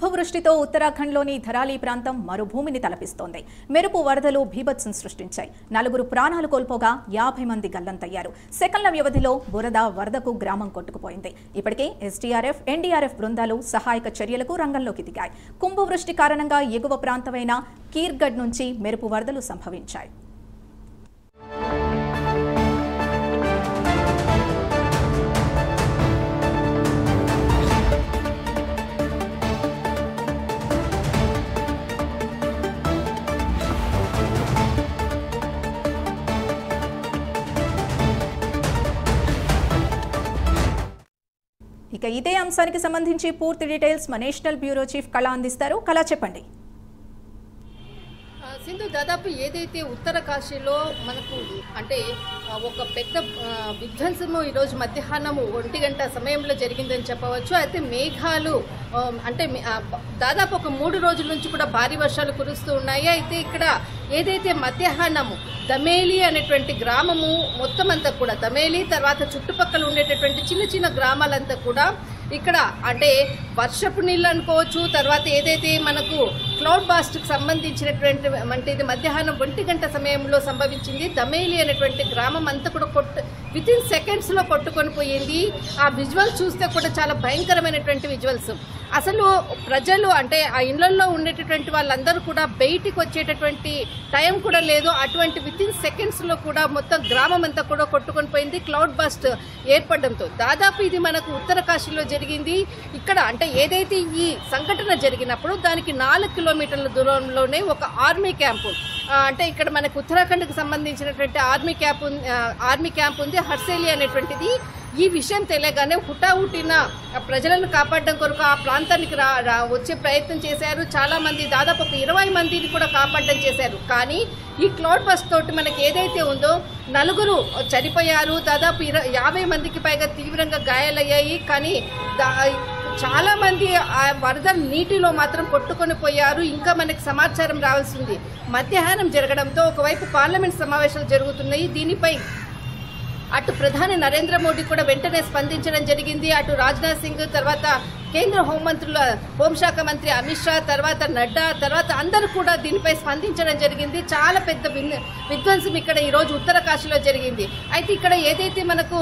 కుంభవృష్టితో ఉత్తరాఖండ్లోని ధరాలి ప్రాంతం మరుభూమిని తలపిస్తోంది. మెరుపు వరదలు బీభత్సం సృష్టించాయి. 4 ప్రాణాలు కోల్పోగా 50 మంది గల్లంతయ్యారు. సెకన్ల వ్యవధిలో వరదకు గ్రామం కొట్టుకుపోయింది. ఇప్పటికే ఎస్డీఆర్ఎఫ్, ఎన్డీఆర్ఎఫ్ బృందాలు సహాయక చర్యలకు రంగంలోకి దిగాయి. కుంభవృష్టి కారణంగా ఎగువ ప్రాంతమైన కీర్గఢ్ నుంచి మెరుపు వరదలు సంభవించాయి. ఇక ఇదే అంశానికి సంబంధించి పూర్తి డీటెయిల్స్ మా నేషనల్ బ్యూరో చీఫ్ కళ అందిస్తారు. కళ, చెప్పండి. సింధు, దాదాపు ఏదైతే ఉత్తర కాశీలో మనకు అంటే ఒక పెద్ద విధ్వంసము ఈరోజు మధ్యాహ్నము 1 గంట సమయంలో జరిగిందని చెప్పవచ్చు. అయితే మేఘాలు అంటే దాదాపు ఒక 3 రోజుల నుంచి కూడా భారీ వర్షాలు కురుస్తూ ఉన్నాయి. అయితే ఇక్కడ ఏదైతే మధ్యాహ్నము దమేలి అనేటువంటి గ్రామము మొత్తం అంతా కూడా దమేలి తర్వాత చుట్టుపక్కల ఉండేటటువంటి చిన్న చిన్న గ్రామాలంతా కూడా ఇక్కడ అంటే వర్షపు నీళ్ళు అనుకోవచ్చు, తర్వాత ఏదైతే మనకు క్లౌడ్ బాస్ట్కి సంబంధించినటువంటి అంటే ఇది మధ్యాహ్నం 1 గంట సమయంలో సంభవించింది. దమేలి అనేటువంటి గ్రామం అంతా కూడా వితిన్ సెకండ్స్లో కొట్టుకొని పోయింది. ఆ విజువల్స్ చూస్తే కూడా చాలా భయంకరమైనటువంటి విజువల్స్. అసలు ప్రజలు అంటే ఆ ఇళ్లలో ఉండేటటువంటి వాళ్ళందరూ కూడా బయటికి వచ్చేటటువంటి టైం కూడా లేదు. అటువంటి వితిన్ సెకండ్స్లో కూడా మొత్తం గ్రామం అంతా కూడా కొట్టుకొని పోయింది క్లౌడ్ బస్ట్ ఏర్పడడంతో. దాదాపు ఇది మనకు ఉత్తర కాశీలో జరిగింది. ఇక్కడ అంటే ఏదైతే ఈ సంఘటన జరిగినప్పుడు దానికి 4 కిలోమీటర్ల దూరంలోనే ఒక ఆర్మీ క్యాంపు అంటే ఇక్కడ మనకు ఉత్తరాఖండ్కి సంబంధించినటువంటి ఆర్మీ క్యాంప్ ఉంది, హర్సేలి అనేటువంటిది. ఈ విషయం తెలియగానే హుటాహుటిన ప్రజలను కాపాడడం కొరకు ఆ ప్రాంతానికి వచ్చే ప్రయత్నం చేశారు. చాలా మంది దాదాపు ఒక 20 మందిని కూడా కాపాడడం చేశారు. కానీ ఈ క్లౌడ్ బస్ట్ తోటి మనకి ఏదైతే ఉందో 4 చనిపోయారు, దాదాపు 50 మందికి పైగా తీవ్రంగా గాయాలయ్యాయి. కానీ చాలా మంది ఆ వరద నీటిలో మాత్రం కొట్టుకొని పోయారు. ఇంకా మనకి సమాచారం రావాల్సింది. మధ్యాహ్నం జరగడంతో ఒకవైపు పార్లమెంట్ సమావేశాలు జరుగుతున్నాయి. దీనిపై అటు ప్రధాని నరేంద్ర మోడీ కూడా వెంటనే స్పందించడం జరిగింది. అటు రాజ్నాథ్ సింగ్, తర్వాత కేంద్ర హోంశాఖ మంత్రి అమిత్ షా, తర్వాత నడ్డా, తర్వాత అందరూ కూడా దీనిపై స్పందించడం జరిగింది. చాలా పెద్ద విధ్వంసం ఇక్కడ ఈరోజు ఉత్తర కాశీలో జరిగింది. అయితే ఇక్కడ ఏదైతే మనకు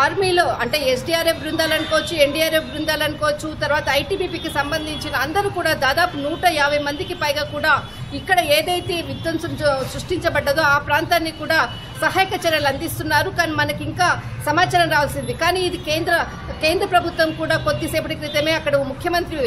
ఆర్మీలో అంటే ఎస్డీఆర్ఎఫ్ బృందాలు అనుకోవచ్చు, ఎన్డీఆర్ఎఫ్ బృందాలు అనుకోవచ్చు, తర్వాత ఐటీబీపీకి సంబంధించిన అందరూ కూడా దాదాపు 150 మందికి పైగా కూడా ఇక్కడ ఏదైతే విధ్వంసం సృష్టించబడ్డదో ఆ ప్రాంతాన్ని కూడా సహాయక చర్యలు అందిస్తున్నారు. కానీ మనకి ఇంకా సమాచారం రావాల్సింది. కానీ ఇది కేంద్ర ప్రభుత్వం కూడా కొద్దిసేపటి క్రితమే అక్కడ ముఖ్యమంత్రి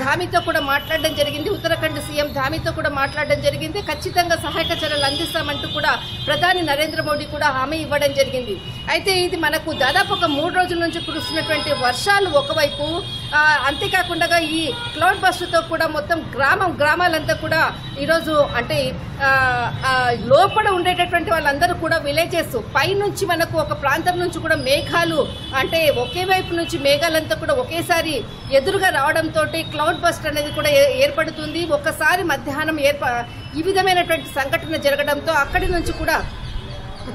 ధామితో కూడా మాట్లాడడం జరిగింది. ఉత్తరాఖండ్ సీఎం ధామితో కూడా మాట్లాడడం జరిగింది. ఖచ్చితంగా సహాయక చర్యలు అందిస్తామంటూ కూడా ప్రధాని నరేంద్ర మోడీ కూడా హామీ ఇవ్వడం జరిగింది. అయితే ఇది మనకు దాదాపు ఒక 3 రోజుల నుంచి కురుస్తున్నటువంటి వర్షాలు ఒకవైపు, అంతేకాకుండా ఈ క్లౌడ్ బస్ట్తో కూడా మొత్తం గ్రామాలంతా కూడా ఈరోజు అంటే లోపల ఉండేటటువంటి వాళ్ళందరూ కూడా విలేజెస్ పైనుంచి మనకు ఒక ప్రాంతం నుంచి కూడా మేఘాలు అంటే ఒకే వైపు నుంచి మేఘాలంతా కూడా ఒకేసారి ఎదురుగా రావడంతో క్లౌడ్ బస్ట్ అనేది కూడా ఏర్పడుతుంది. ఒక్కసారి మధ్యాహ్నం ఈ విధమైనటువంటి సంఘటన జరగడంతో అక్కడి నుంచి కూడా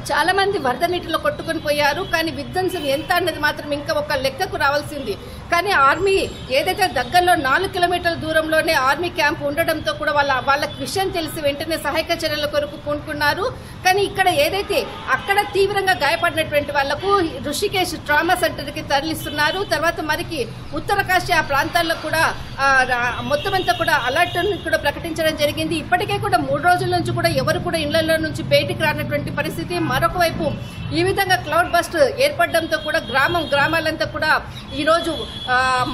చాలా మంది వరద నీటిలో కొట్టుకొని పోయారు. కానీ విధ్వంసం ఎంత అన్నది మాత్రం ఇంకా ఒక లెక్కకు రావాల్సింది. కానీ ఆర్మీ ఏదైతే దగ్గరలో 4 కిలోమీటర్ల దూరంలోనే ఆర్మీ క్యాంప్ ఉండడంతో కూడా వాళ్ళకి విషయం తెలిసి వెంటనే సహాయక చర్యల కొరకు పూనుకున్నారు. కానీ ఇక్కడ ఏదైతే అక్కడ తీవ్రంగా గాయపడినటువంటి వాళ్లకు ఋషికేశ్ ట్రామా సెంటర్కి తరలిస్తున్నారు. తర్వాత మనకి ఉత్తర కాశీ ఆ ప్రాంతాల్లో కూడా మొత్తం అంతా కూడా అలర్ట్ కూడా ప్రకటించడం జరిగింది. ఇప్పటికే కూడా 3 రోజుల నుంచి కూడా ఎవరు కూడా ఇళ్లలో నుంచి బయటికి రానటువంటి పరిస్థితి. మరొక వైపు ఈ విధంగా క్లౌడ్ బస్ట్ ఏర్పడడంతో కూడా గ్రామాలంతా కూడా ఈరోజు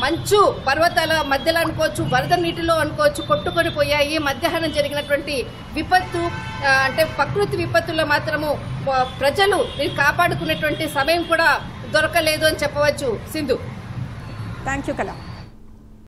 మంచు పర్వతాల మధ్యలో అనుకోవచ్చు, వరద నీటిలో అనుకోవచ్చు కొట్టుకొని పోయాయి. మధ్యాహ్నం జరిగినటువంటి విపత్తు అంటే ప్రకృతి విపత్తుల్లో మాత్రము ప్రజలు కాపాడుకునేటువంటి సమయం కూడా దొరకలేదు అని చెప్పవచ్చు. సింధు, థ్యాంక్ యూ కళ.